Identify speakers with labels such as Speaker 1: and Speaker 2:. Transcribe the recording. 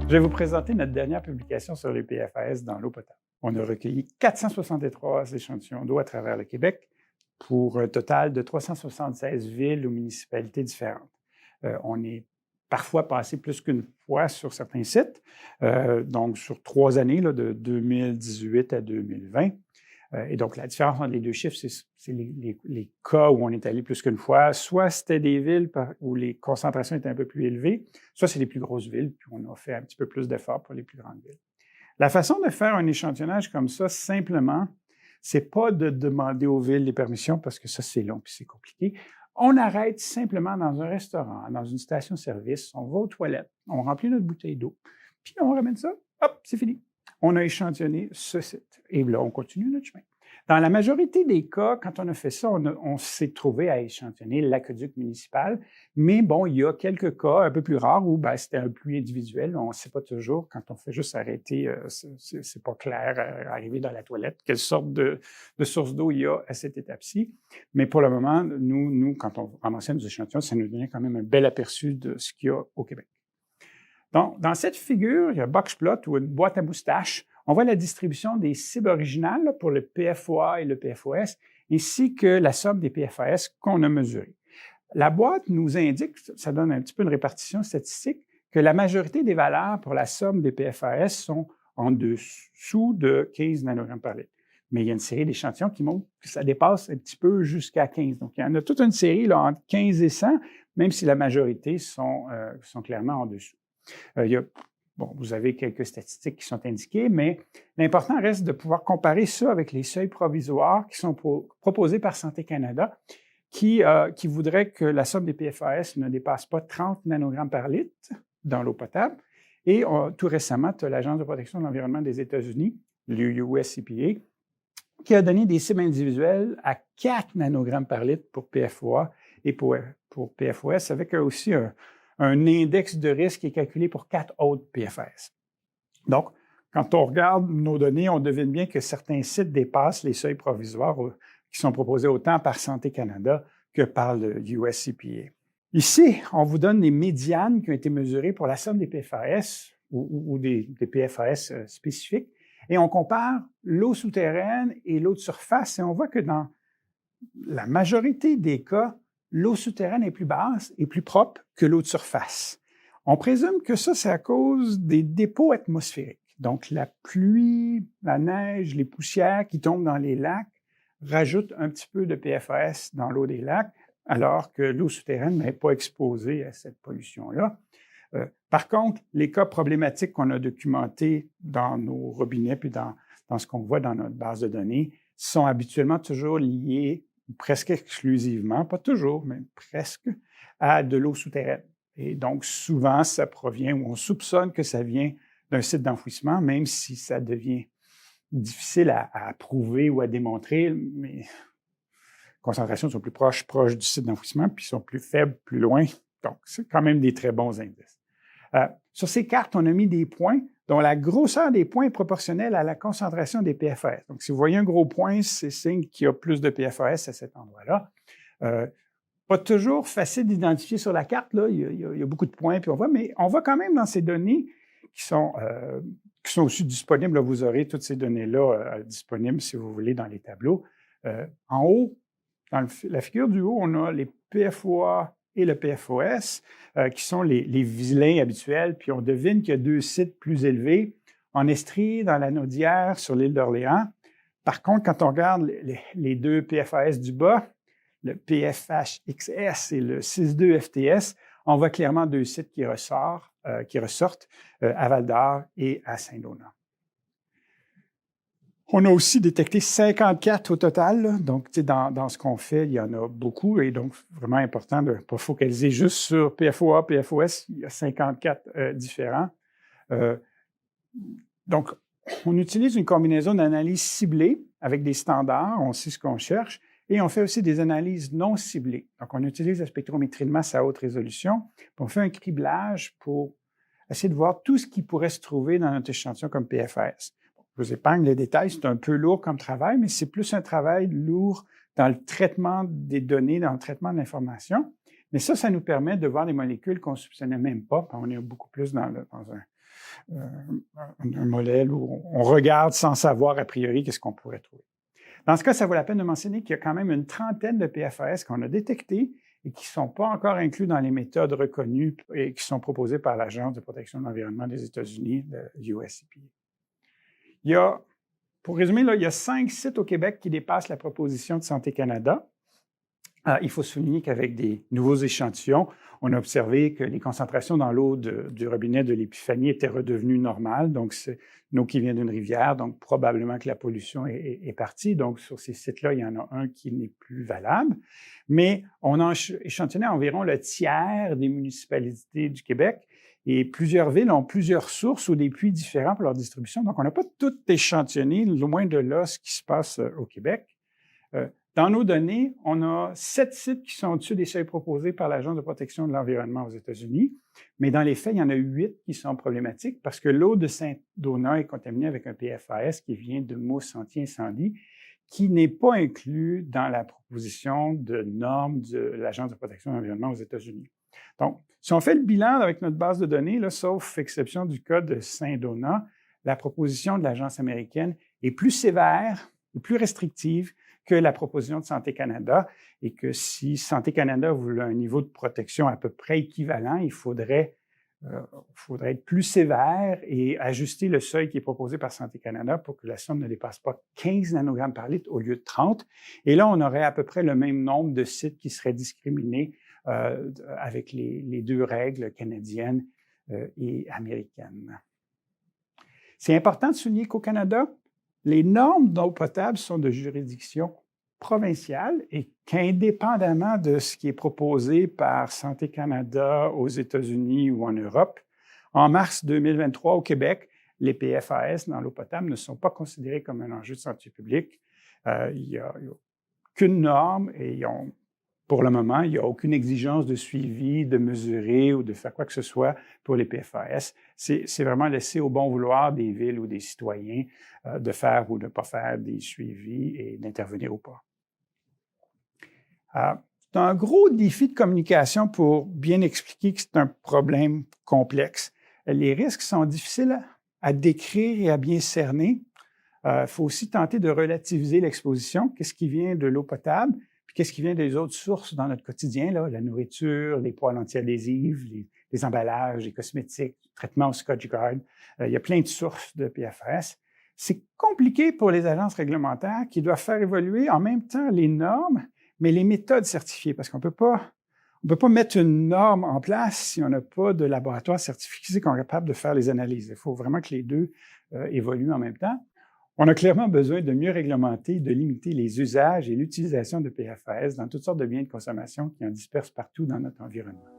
Speaker 1: Je vais vous présenter notre dernière publication sur les PFAS dans l'eau potable. On a recueilli 463 échantillons d'eau à travers le Québec pour un total de 376 villes ou municipalités différentes. On est parfois passé plus qu'une fois sur certains sites, donc sur 3 années, là, de 2018 à 2020. Et donc, la différence entre les deux chiffres, c'est les cas où on est allé plus qu'une fois. Soit c'était des villes où les concentrations étaient un peu plus élevées, soit c'est les plus grosses villes, puis on a fait un petit peu plus d'efforts pour les plus grandes villes. La façon de faire un échantillonnage comme ça, simplement, c'est pas de demander aux villes les permissions, parce que ça, c'est long puis c'est compliqué. On arrête simplement dans un restaurant, dans une station-service, on va aux toilettes, on remplit notre bouteille d'eau, puis on ramène ça, hop, c'est fini. On a échantillonné ce site. Et là, on continue notre chemin. Dans la majorité des cas, quand on a fait ça, on s'est trouvé à échantillonner l'aqueduc municipal. Mais bon, il y a quelques cas un peu plus rares où c'était un plus individuel. On ne sait pas toujours, quand on fait juste arrêter, c'est pas clair, arriver dans la toilette, quelle sorte de source d'eau il y a à cette étape-ci. Mais pour le moment, nous, quand on ramassait nos échantillons, ça nous donnait quand même un bel aperçu de ce qu'il y a au Québec. Donc, dans cette figure, il y a un box-plot ou une boîte à moustache. On voit la distribution des cibles originales là, pour le PFOA et le PFOS, ainsi que la somme des PFAS qu'on a mesurées. La boîte nous indique, ça donne un petit peu une répartition statistique, que la majorité des valeurs pour la somme des PFAS sont en dessous de 15 nanogrammes par litre. Mais il y a une série d'échantillons qui montrent que ça dépasse un petit peu jusqu'à 15. Donc, il y en a toute une série là, entre 15 et 100, même si la majorité sont clairement en dessous. Vous avez quelques statistiques qui sont indiquées, mais l'important reste de pouvoir comparer ça avec les seuils provisoires qui sont proposés par Santé Canada, qui voudraient que la somme des PFAS ne dépasse pas 30 nanogrammes par litre dans l'eau potable. Et tout récemment, tu as l'Agence de protection de l'environnement des États-Unis, l'US EPA, qui a donné des cibles individuelles à 4 nanogrammes par litre pour PFOA et pour PFOS, avec aussi un index de risque qui est calculé pour 4 autres PFAS. Donc, quand on regarde nos données, on devine bien que certains sites dépassent les seuils provisoires qui sont proposés autant par Santé Canada que par le US EPA. Ici, on vous donne les médianes qui ont été mesurées pour la somme des PFAS ou des PFAS spécifiques, et on compare l'eau souterraine et l'eau de surface, et on voit que dans la majorité des cas, l'eau souterraine est plus basse et plus propre que l'eau de surface. On présume que ça, c'est à cause des dépôts atmosphériques. Donc, la pluie, la neige, les poussières qui tombent dans les lacs rajoutent un petit peu de PFAS dans l'eau des lacs, alors que l'eau souterraine n'est pas exposée à cette pollution-là. Par contre, les cas problématiques qu'on a documentés dans nos robinets puis dans ce qu'on voit dans notre base de données sont habituellement toujours liés presque exclusivement, pas toujours, mais presque, à de l'eau souterraine. Et donc, souvent, ça provient, ou on soupçonne que ça vient d'un site d'enfouissement, même si ça devient difficile à prouver ou à démontrer, mais les concentrations sont plus proches du site d'enfouissement, puis sont plus faibles plus loin. Donc, c'est quand même des très bons indices. Sur ces cartes, on a mis des points dont la grosseur des points est proportionnelle à la concentration des PFAS. Donc, si vous voyez un gros point, c'est signe qu'il y a plus de PFAS à cet endroit-là. Pas toujours facile d'identifier sur la carte, là. Il y a beaucoup de points, puis mais on voit quand même dans ces données qui sont aussi disponibles. Là, vous aurez toutes ces données-là disponibles, si vous voulez, dans les tableaux. En haut, dans la figure du haut, on a les PFOA et le PFOS, qui sont les vilains habituels, puis on devine qu'il y a 2 sites plus élevés, en Estrie, dans la Naudière, sur l'île d'Orléans. Par contre, quand on regarde les 2 PFAS du bas, le PFHXS et le 6.2 FTS, on voit clairement 2 sites qui ressortent à Val-d'Or et à Saint-Donat. On a aussi détecté 54 au total, là. Donc, dans ce qu'on fait, il y en a beaucoup, et donc vraiment important de ne pas focaliser juste sur PFOA, PFOS, il y a 54 différents. Donc, on utilise une combinaison d'analyses ciblées avec des standards, on sait ce qu'on cherche, et on fait aussi des analyses non ciblées. Donc, on utilise la spectrométrie de masse à haute résolution, puis on fait un criblage pour essayer de voir tout ce qui pourrait se trouver dans notre échantillon comme PFAS. Je vous épargne les détails, c'est un peu lourd comme travail, mais c'est plus un travail lourd dans le traitement des données, dans le traitement de l'information. Mais ça nous permet de voir des molécules qu'on ne soupçonnait même pas. On est beaucoup plus dans un modèle où on regarde sans savoir a priori qu'est-ce qu'on pourrait trouver. Dans ce cas, ça vaut la peine de mentionner qu'il y a quand même une trentaine de PFAS qu'on a détectés et qui ne sont pas encore inclus dans les méthodes reconnues et qui sont proposées par l'Agence de protection de l'environnement des États-Unis, le US EPA. Pour résumer, là, il y a 5 sites au Québec qui dépassent la proposition de Santé Canada. Il faut souligner qu'avec des nouveaux échantillons, on a observé que les concentrations dans l'eau du robinet de l'Épiphanie étaient redevenues normales. Donc, c'est une eau qui vient d'une rivière, donc probablement que la pollution est partie. Donc, sur ces sites-là, il y en a un qui n'est plus valable. Mais on a échantillonné environ le tiers des municipalités du Québec et plusieurs villes ont plusieurs sources ou des puits différents pour leur distribution. Donc, on n'a pas tout échantillonné, loin de là, ce qui se passe au Québec. Dans nos données, on a 7 sites qui sont au-dessus des seuils proposés par l'Agence de protection de l'environnement aux États-Unis, mais dans les faits, il y en a 8 qui sont problématiques parce que l'eau de Saint-Donat est contaminée avec un PFAS qui vient de mousse anti-incendie, qui n'est pas inclus dans la proposition de normes de l'Agence de protection de l'environnement aux États-Unis. Donc, si on fait le bilan avec notre base de données, là, sauf exception du cas de Saint-Donat, la proposition de l'Agence américaine est plus sévère et plus restrictive que la proposition de Santé Canada et que si Santé Canada voulait un niveau de protection à peu près équivalent, il faudrait être plus sévère et ajuster le seuil qui est proposé par Santé Canada pour que la somme ne dépasse pas 15 nanogrammes par litre au lieu de 30. Et là, on aurait à peu près le même nombre de sites qui seraient discriminés avec les 2 règles canadiennes et américaines. C'est important de souligner qu'au Canada, les normes d'eau potable sont de juridiction provinciale et qu'indépendamment de ce qui est proposé par Santé Canada aux États-Unis ou en Europe, en mars 2023 au Québec, les PFAS dans l'eau potable ne sont pas considérés comme un enjeu de santé publique. Il n'y a aucune norme et pour le moment, il n'y a aucune exigence de suivi, de mesurer ou de faire quoi que ce soit pour les PFAS. C'est vraiment laissé au bon vouloir des villes ou des citoyens de faire ou de ne pas faire des suivis et d'intervenir ou pas. C'est un gros défi de communication pour bien expliquer que c'est un problème complexe. Les risques sont difficiles à décrire et à bien cerner. Il faut aussi tenter de relativiser l'exposition, qu'est-ce qui vient de l'eau potable, puis qu'est-ce qui vient des autres sources dans notre quotidien, là, la nourriture, les poêles anti-adhésives, les emballages, les cosmétiques, le traitement au Scotch Guard. Il y a plein de sources de PFAS. C'est compliqué pour les agences réglementaires qui doivent faire évoluer en même temps les normes, mais les méthodes certifiées, parce qu'on ne peut pas mettre une norme en place si on n'a pas de laboratoire certifié qui est capable de faire les analyses. Il faut vraiment que les deux évoluent en même temps. On a clairement besoin de mieux réglementer, de limiter les usages et l'utilisation de PFAS dans toutes sortes de biens de consommation qui en dispersent partout dans notre environnement.